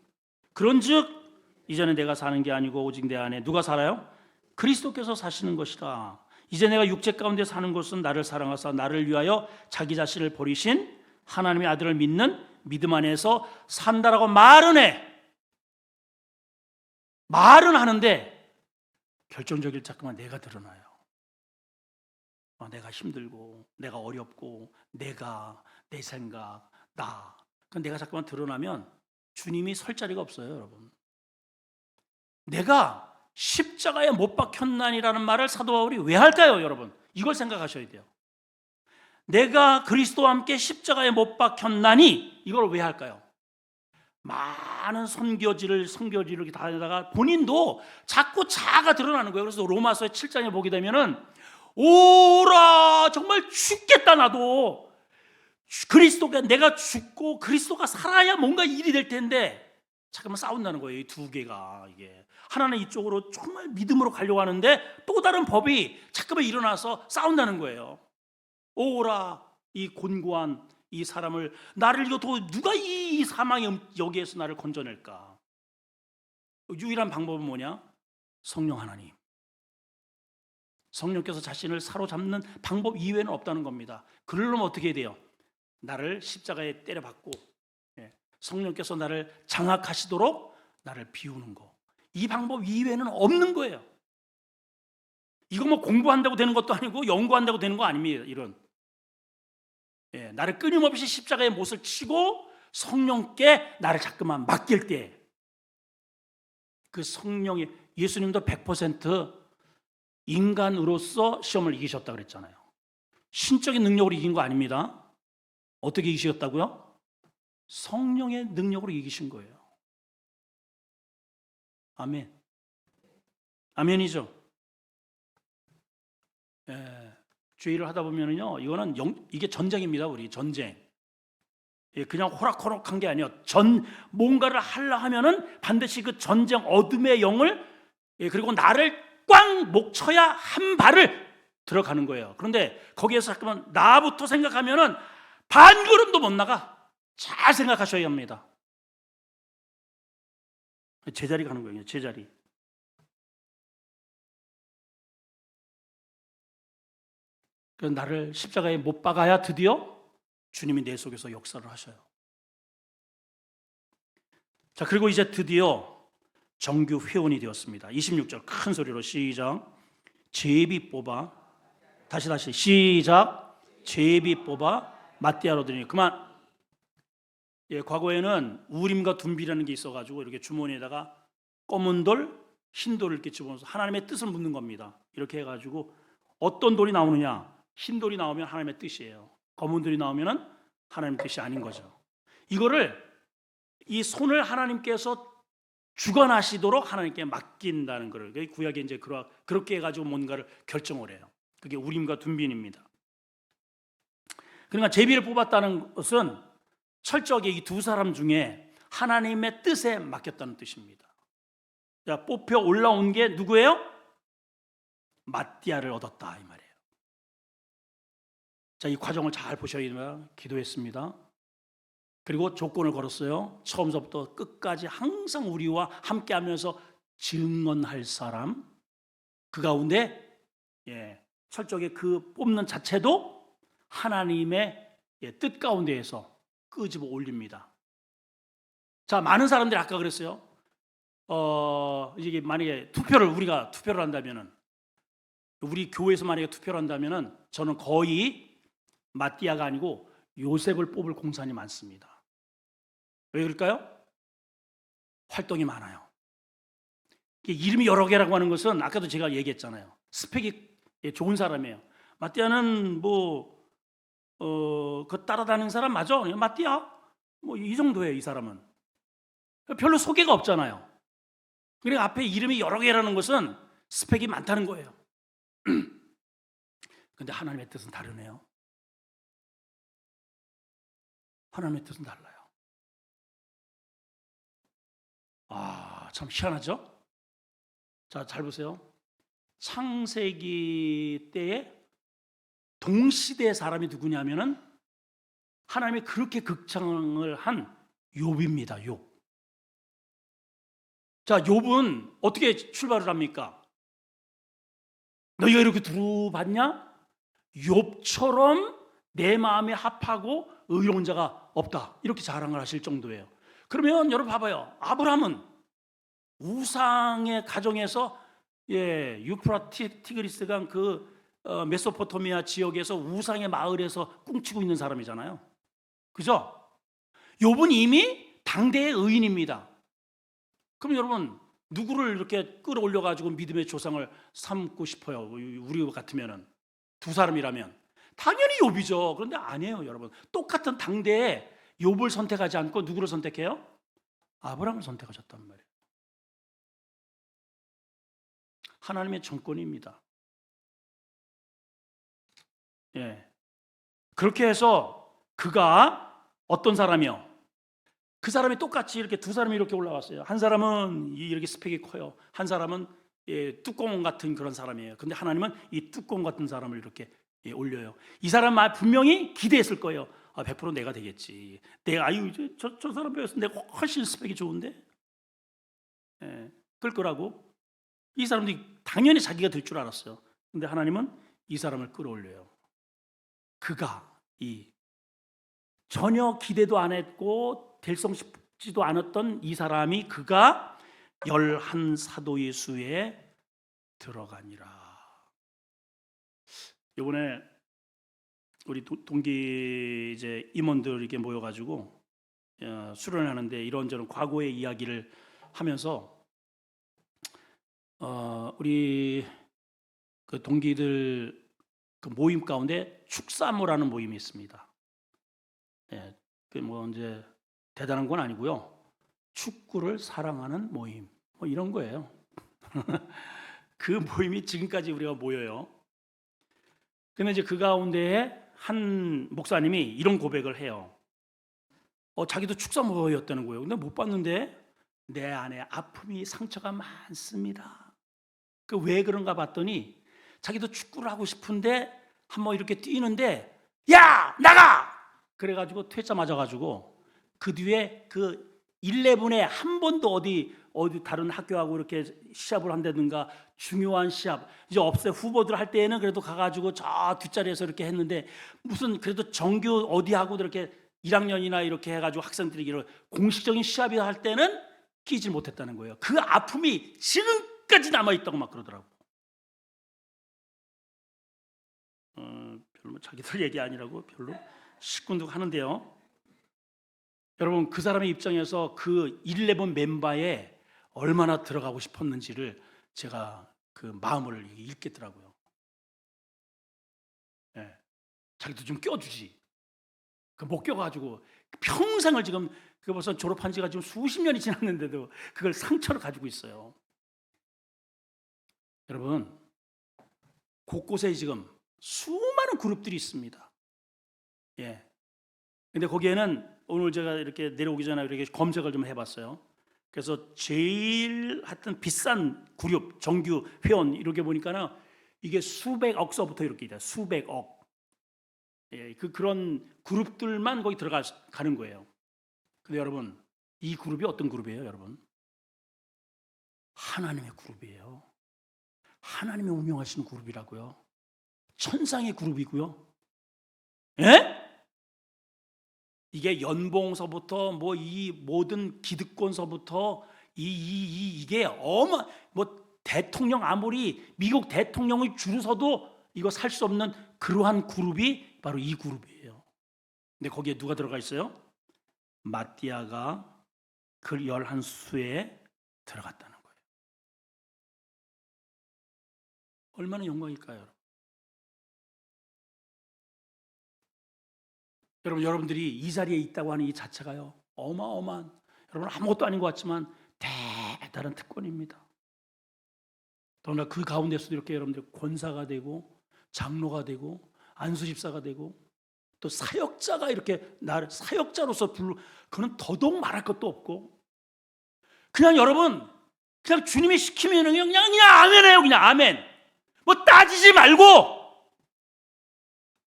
그런즉 이제는 내가 사는 게 아니고 오직 내 안에 누가 살아요? 그리스도께서 사시는 것이라. 이제 내가 육체 가운데 사는 것은 나를 사랑하사 나를 위하여 자기 자신을 버리신 하나님의 아들을 믿는 믿음 안에서 산다라고 말은 해. 말은 하는데 결정적일 자꾸만 내가 드러나요. 내가 힘들고 내가 어렵고 내가 내 생각 나. 그건 내가 자꾸만 드러나면 주님이 설 자리가 없어요, 여러분. 내가 십자가에 못 박혔나니라는 말을 사도 바울이 왜 할까요, 여러분? 이걸 생각하셔야 돼요. 내가 그리스도와 함께 십자가에 못 박혔나니 이걸 왜 할까요? 많은 선교지를 다니다가 본인도 자꾸 자아가 드러나는 거예요. 그래서 로마서 7장에 보게 되면은 오라 정말 죽겠다 나도 그리스도가 내가 죽고 그리스도가 살아야 뭔가 일이 될 텐데 잠깐만 싸운다는 거예요. 이 두 개가 이게 하나는 이쪽으로 정말 믿음으로 가려고 하는데 또 다른 법이 잠깐만 일어나서 싸운다는 거예요. 오라 이 곤고한 이 사람을 나를 이거 누가 이 사망의 여기에서 나를 건져낼까? 유일한 방법은 뭐냐? 성령 하나님. 성령께서 자신을 사로잡는 방법 이외에는 없다는 겁니다. 그러려면 어떻게 해야 돼요? 나를 십자가에 때려박고 성령께서 나를 장악하시도록 나를 비우는 거. 이 방법 이외에는 없는 거예요. 이거 뭐 공부한다고 되는 것도 아니고 연구한다고 되는 거 아닙니다. 이런 나를 끊임없이 십자가에 못을 치고 성령께 나를 자꾸만 맡길 때 그 성령이 예수님도 100% 인간으로서 시험을 이기셨다 그랬잖아요. 신적인 능력으로 이긴 거 아닙니다. 어떻게 이기셨다고요? 성령의 능력으로 이기신 거예요. 아멘. 아멘이죠. 주의를 하다 보면은요, 이게 전쟁입니다. 우리 전쟁. 그냥 호락호락한 게 아니에요. 뭔가를 하려 하면은 반드시 그 전쟁 어둠의 영을, 그리고 나를 꽝 목쳐야 한 발을 들어가는 거예요. 그런데 거기에서 잠깐만 나부터 생각하면은 반걸음도 못 나가. 잘 생각하셔야 합니다. 제자리 가는 거예요. 제자리. 그래서 나를 십자가에 못 박아야 드디어 주님이 내 속에서 역사를 하셔요. 자, 그리고 이제 드디어 정규 회원이 되었습니다. 26절 큰 소리로 시작. 제비 뽑아, 다시 시작. 제비 뽑아 마띠아로 드리니. 그만. 과거에는 우림과 둠비라는 게 있어가지고 이렇게 주머니에다가 검은 돌, 흰 돌을 이렇게 집어넣어서 하나님의 뜻을 묻는 겁니다. 이렇게 해가지고 어떤 돌이 나오느냐? 흰 돌이 나오면 하나님의 뜻이에요. 검은 돌이 나오면은 하나님의 뜻이 아닌 거죠. 이거를 이 손을 하나님께서 주관하시도록 하나님께 맡긴다는 거를, 구약에 이제 그렇게 해가지고 뭔가를 결정을 해요. 그게 우림과 둠빈입니다. 그러니까 제비를 뽑았다는 것은 철저하게 이 두 사람 중에 하나님의 뜻에 맡겼다는 뜻입니다. 자, 뽑혀 올라온 게 누구예요? 마띠아를 얻었다 이 말이에요. 자, 이 과정을 잘 보셔야 됩니다. 기도했습니다. 그리고 조건을 걸었어요. 처음부터 끝까지 항상 우리와 함께하면서 증언할 사람, 그 가운데 철저하게 그 뽑는 자체도 하나님의 뜻 가운데에서 끄집어 올립니다. 자, 많은 사람들이 아까 그랬어요. 이게 만약에 우리가 투표를 한다면은, 우리 교회에서 만약에 투표를 한다면은 저는 거의 마띠아가 아니고 요셉을 뽑을 공산이 많습니다. 왜 그럴까요? 활동이 많아요. 이름이 여러 개라고 하는 것은 아까도 제가 얘기했잖아요. 스펙이 좋은 사람이에요. 마띠아는 그 따라다니는 사람 맞아? 마띠아? 이 정도예요, 이 사람은. 별로 소개가 없잖아요. 그러니까 앞에 이름이 여러 개라는 것은 스펙이 많다는 거예요. 근데 하나님의 뜻은 다르네요. 하나님의 뜻은 달라요. 참 희한하죠? 자, 잘 보세요. 창세기 때에 동시대 사람이 누구냐면은 하나님이 그렇게 극찬을 한 욥입니다. 욥. 자, 욥은 어떻게 출발을 합니까? 너희가 이렇게 두루봤냐? 욥처럼 내 마음에 합하고 의로운 자가 없다. 이렇게 자랑을 하실 정도예요. 그러면 여러분 봐봐요. 아브라함은 우상의 가정에서 유프라 티그리스강 메소포타미아 지역에서 우상의 마을에서 꿍치고 있는 사람이잖아요. 그죠? 욥은 이미 당대의 의인입니다. 그럼 여러분 누구를 이렇게 끌어올려 가지고 믿음의 조상을 삼고 싶어요? 우리 같으면은 두 사람이라면 당연히 욥이죠. 그런데 아니에요, 여러분. 똑같은 당대에 욥을 선택하지 않고 누구를 선택해요? 아브라함을 선택하셨단 말이에요. 하나님의 정권입니다. 그렇게 해서 그가 어떤 사람이요? 그 사람이 똑같이 이렇게 두 사람이 이렇게 올라왔어요. 한 사람은 이렇게 스펙이 커요. 한 사람은 뚜껑 같은 그런 사람이에요. 근데 하나님은 이 뚜껑 같은 사람을 이렇게 올려요. 이 사람 분명히 기대했을 거예요. 100% 내가 되겠지. 내가 저 사람 배워서 내가 훨씬 스펙이 좋은데, 그럴 거라고. 이 사람들이 당연히 자기가 될 줄 알았어요. 근데 하나님은 이 사람을 끌어올려요. 그가 전혀 기대도 안 했고 될성 싶지도 않았던 이 사람이 그가 11사도의 수에 들어가니라. 이번에 우리 동기 이제 임원들 이렇게 모여가지고 수련하는데 이런저런 과거의 이야기를 하면서 우리 그 동기들 그 모임 가운데 축사모라는 모임이 있습니다. 그 이제 대단한 건 아니고요. 축구를 사랑하는 모임 이런 거예요. 그 모임이 지금까지 우리가 모여요. 근데 이제 그 가운데에 한 목사님이 이런 고백을 해요. 자기도 축사모였다는 거예요. 근데 못 봤는데 내 안에 아픔이 상처가 많습니다. 그 왜 그런가 봤더니 자기도 축구를 하고 싶은데 한번 이렇게 뛰는데 야 나가! 그래가지고 퇴짜 맞아가지고 그 뒤에 그 11에 한 번도 어디 다른 학교하고 이렇게 시합을 한다든가 중요한 시합 이제 없어요. 후보들 할 때에는 그래도 가가지고 저 뒷자리에서 이렇게 했는데 무슨 그래도 정규 어디하고 이렇게 1학년이나 이렇게 해가지고 학생들이 이런 공식적인 시합이 할 때는 끼지 못했다는 거예요. 그 아픔이 지금까지 남아있다고 막 그러더라고. 별로 자기들 얘기 아니라고 별로 시큰둥 하는데요. 여러분 그 사람의 입장에서 그 11 멤버에 얼마나 들어가고 싶었는지를 제가 그 마음을 읽겠더라고요. 예, 자기도 좀 껴주지. 못 껴가지고 평생을 지금 그 벌써 졸업한 지가 지금 수십 년이 지났는데도 그걸 상처로 가지고 있어요. 여러분 곳곳에 지금 수많은 그룹들이 있습니다. 예. 근데 거기에는 오늘 제가 이렇게 내려오기 전에 이렇게 검색을 좀 해봤어요. 그래서 제일 하여튼 비싼 그룹 정규 회원 이렇게 보니까는 이게 수백억 서부터 이렇게 있다. 수백억. 예, 그런 그룹들만 거기 들어가는 거예요. 근데 여러분 이 그룹이 어떤 그룹이에요, 여러분? 하나님의 그룹이에요. 하나님의 운영하시는 그룹이라고요. 천상의 그룹이고요. 예? 이게 연봉서부터 뭐 이 모든 기득권서부터 이게 뭐 대통령 아무리 미국 대통령의 줄을 서도 이거 살 수 없는 그러한 그룹이 바로 이 그룹이에요. 근데 거기에 누가 들어가 있어요? 마띠아가 그 11수에 들어갔다는 거예요. 얼마나 영광일까요? 여러분들이 이 자리에 있다고 하는 이 자체가요 어마어마한, 여러분 아무것도 아닌 것 같지만 대단한 특권입니다. 더구나 그 가운데서도 이렇게 여러분들 권사가 되고 장로가 되고 안수집사가 되고 또 사역자가 이렇게 나를 사역자로서 그는 더더욱 말할 것도 없고 그냥 여러분 그냥 주님이 시키면 그냥 아멘해요. 그냥 아멘. 뭐 따지지 말고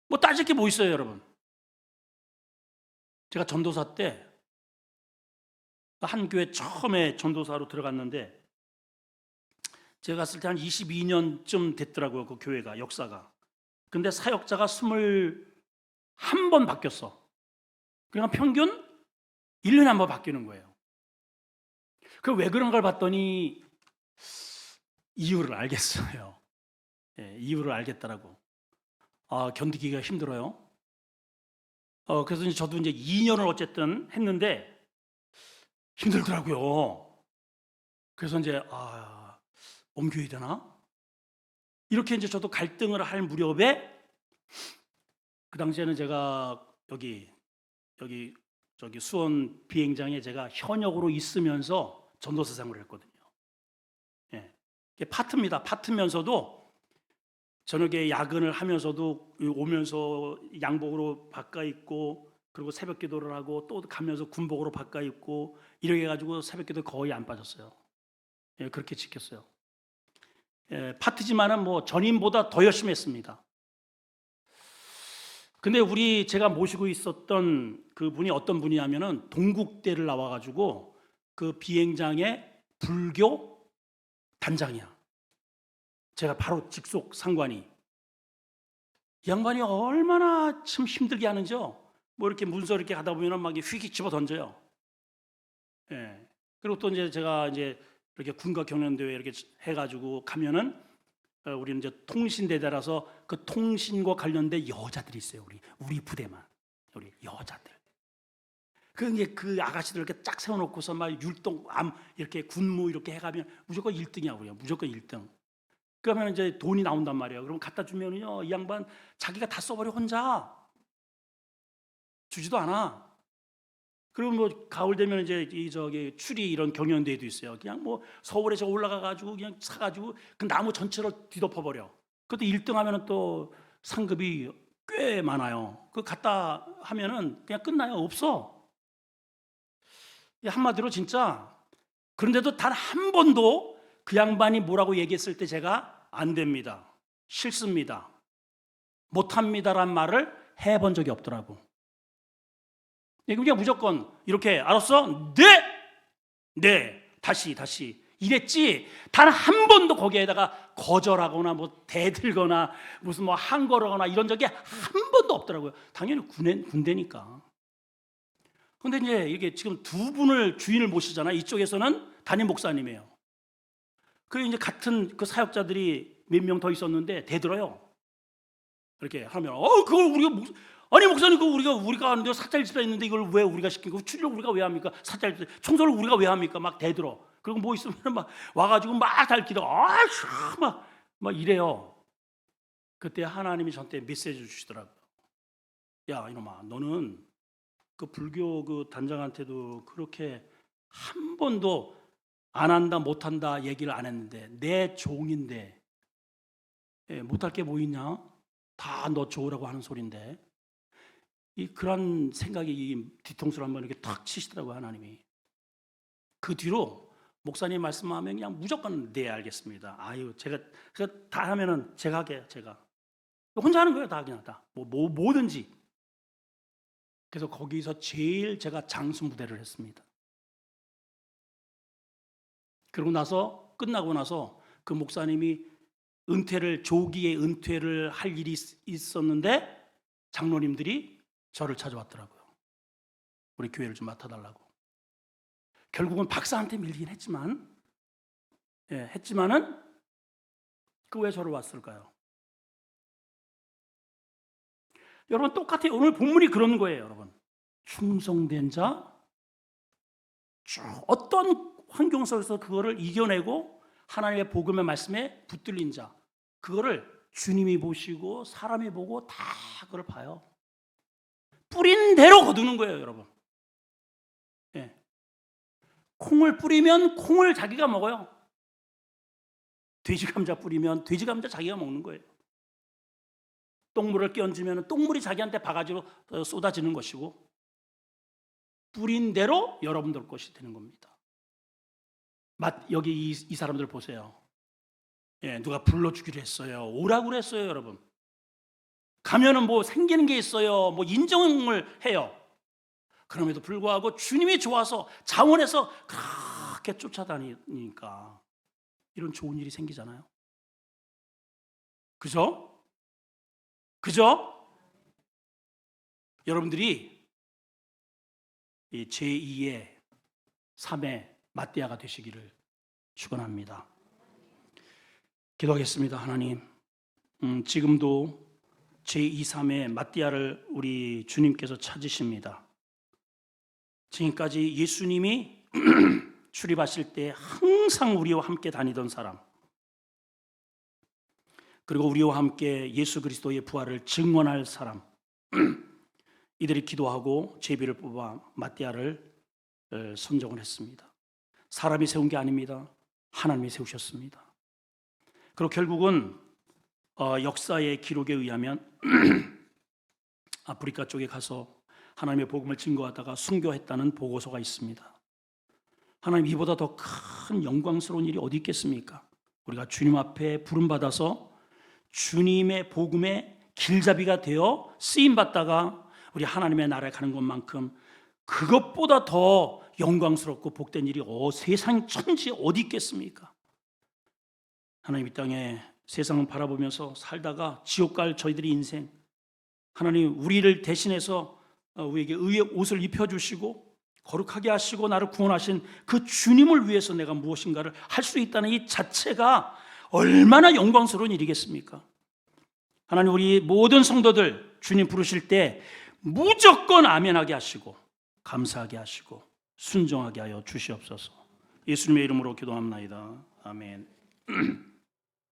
뭐 따질 게 뭐 있어요, 여러분. 제가 전도사 때 한 교회 처음에 전도사로 들어갔는데 제가 갔을 때 한 22년쯤 됐더라고요. 그 교회가 역사가. 근데 사역자가 21번 바뀌었어. 그러니까 평균 1년에 한 번 바뀌는 거예요. 그 왜 그런 걸 봤더니 이유를 알겠어요. 예, 이유를 알겠더라고. 견디기가 힘들어요. 그래서 이제 저도 이제 2년을 어쨌든 했는데 힘들더라고요. 그래서 이제 옮겨야 되나? 이렇게 이제 저도 갈등을 할 무렵에 그 당시에는 제가 여기 저기 수원 비행장에 제가 현역으로 있으면서 전도사 생활을 했거든요. 예. 이게 파트입니다. 파트면서도 저녁에 야근을 하면서도 오면서 양복으로 바꿔 입고 그리고 새벽 기도를 하고 또 가면서 군복으로 바꿔 입고 이렇게 해가지고 새벽 기도 거의 안 빠졌어요. 예, 그렇게 지켰어요. 예, 파트지만은 뭐 전임보다 더 열심히 했습니다. 근데 제가 모시고 있었던 그분이 어떤 분이냐면은 동국대를 나와가지고 그 비행장의 불교 단장이야. 제가 바로 직속 상관이. 이 양반이 얼마나 참 힘들게 하는지요. 뭐 이렇게 문서 이렇게 가다 보면은 막 휙 집어 던져요. 예. 그리고 또 이제 제가 이제 이렇게 군가 경연대회 이렇게 해가지고 가면은 우리는 이제 통신대대라서 그 통신과 관련된 여자들이 있어요. 우리 부대만 우리 여자들. 그 아가씨들 이렇게 쫙 세워놓고서 막 율동 이렇게 군무 이렇게 해가면 무조건 1등이야 우리가 무조건 1등. 그러면 이제 돈이 나온단 말이에요. 그럼 갖다 주면요 이 양반 자기가 다 써버려 혼자 주지도 않아. 그리고 뭐 가을 되면 이제 저기 추리 이런 경연대회도 있어요. 그냥 뭐 서울에 올라가 가지고 그냥 사가지고 그 나무 전체를 뒤덮어 버려. 그것도 1등 하면은 또 상급이 꽤 많아요. 그 갖다 하면은 그냥 끝나요. 없어. 한마디로 진짜. 그런데도 단 한 번도 그 양반이 뭐라고 얘기했을 때 제가 안 됩니다, 싫습니다, 못합니다란 말을 해본 적이 없더라고. 그냥 무조건 이렇게 알았어? 네, 다시 이랬지. 단 한 번도 거기에다가 거절하거나 뭐 대들거나 무슨 뭐 한거러거나 이런 적이 한 번도 없더라고요. 당연히 군대니까. 근데 이제 이게 지금 두 분을 주인을 모시잖아요. 이쪽에서는 담임 목사님이에요. 그 이제 같은 그 사역자들이 몇 명 더 있었는데 대들어요. 이렇게 하면 그걸 우리가 아니 목사님, 그거 우리가 하는데 사찰 집사 있는데 이걸 왜 우리가 시키고 출력 우리가 왜 합니까? 사찰 집사 청소를 우리가 왜 합니까? 막 대들어. 그리고 뭐 있으면 막 와가지고 막 달기도 막 이래요. 그때 하나님이 저한테 메시지 주시더라고요. 야 이놈아, 너는 그 불교 그 단장한테도 그렇게 한 번도 안 한다 못한다 얘기를 안 했는데 내 종인데 못할 게 뭐 있냐? 다 너 좋으라고 하는 소린데. 그런 생각이 뒤통수를 한번 이렇게 탁 치시더라고요, 하나님이. 그 뒤로 목사님 말씀하면 그냥 무조건 네 알겠습니다. 제가 다 하면은 제가 할게요. 제가 혼자 하는 거예요. 다 그냥 다 뭐든지. 그래서 거기서 제일 제가 장수 무대를 했습니다. 그러고 나서 끝나고 나서 그 목사님이 조기에 은퇴를 할 일이 있었는데 장로님들이 저를 찾아왔더라고요. 우리 교회를 좀 맡아달라고. 결국은 박사한테 밀리긴 했지만은 그 왜 저를 왔을까요? 여러분 똑같아요. 오늘 본문이 그런 거예요, 여러분. 충성된 자, 어떤 환경 속에서 그거를 이겨내고 하나님의 복음의 말씀에 붙들린 자, 그거를 주님이 보시고 사람이 보고 다 그걸 봐요. 뿌린 대로 거두는 거예요, 여러분. 콩을 뿌리면 콩을 자기가 먹어요. 돼지 감자 뿌리면 돼지 감자 자기가 먹는 거예요. 똥물을 끼얹으면 똥물이 자기한테 바가지로 쏟아지는 것이고, 뿌린 대로 여러분들 것이 되는 겁니다. 여기 이 사람들 보세요. 누가 불러주기로 했어요. 오라고 그랬어요, 여러분. 가면은 뭐 생기는 게 있어요. 뭐 인정을 해요. 그럼에도 불구하고 주님이 좋아서 자원해서 그렇게 쫓아다니니까 이런 좋은 일이 생기잖아요. 그죠? 여러분들이 이 제2의 3의 마띠아가 되시기를 축원합니다. 기도하겠습니다. 하나님, 지금도 제2, 3의 마띠아를 우리 주님께서 찾으십니다. 지금까지 예수님이 출입하실 때 항상 우리와 함께 다니던 사람, 그리고 우리와 함께 예수 그리스도의 부활을 증언할 사람, 이들이 기도하고 제비를 뽑아 마띠아를 선정을 했습니다. 사람이 세운 게 아닙니다. 하나님이 세우셨습니다. 그리고 결국은 역사의 기록에 의하면 아프리카 쪽에 가서 하나님의 복음을 증거하다가 순교했다는 보고서가 있습니다. 하나님, 이보다 더 큰 영광스러운 일이 어디 있겠습니까? 우리가 주님 앞에 부름받아서 주님의 복음의 길잡이가 되어 쓰임받다가 우리 하나님의 나라에 가는 것만큼 그것보다 더 영광스럽고 복된 일이 세상 천지에 어디 있겠습니까? 하나님, 이 땅에 세상을 바라보면서 살다가 지옥 갈 저희들의 인생, 하나님 우리를 대신해서 우리에게 의의 옷을 입혀주시고 거룩하게 하시고 나를 구원하신 그 주님을 위해서 내가 무엇인가를 할 수 있다는 이 자체가 얼마나 영광스러운 일이겠습니까? 하나님, 우리 모든 성도들 주님 부르실 때 무조건 아멘하게 하시고 감사하게 하시고 순종하게 하여 주시옵소서. 예수님의 이름으로 기도합나이다. 아멘.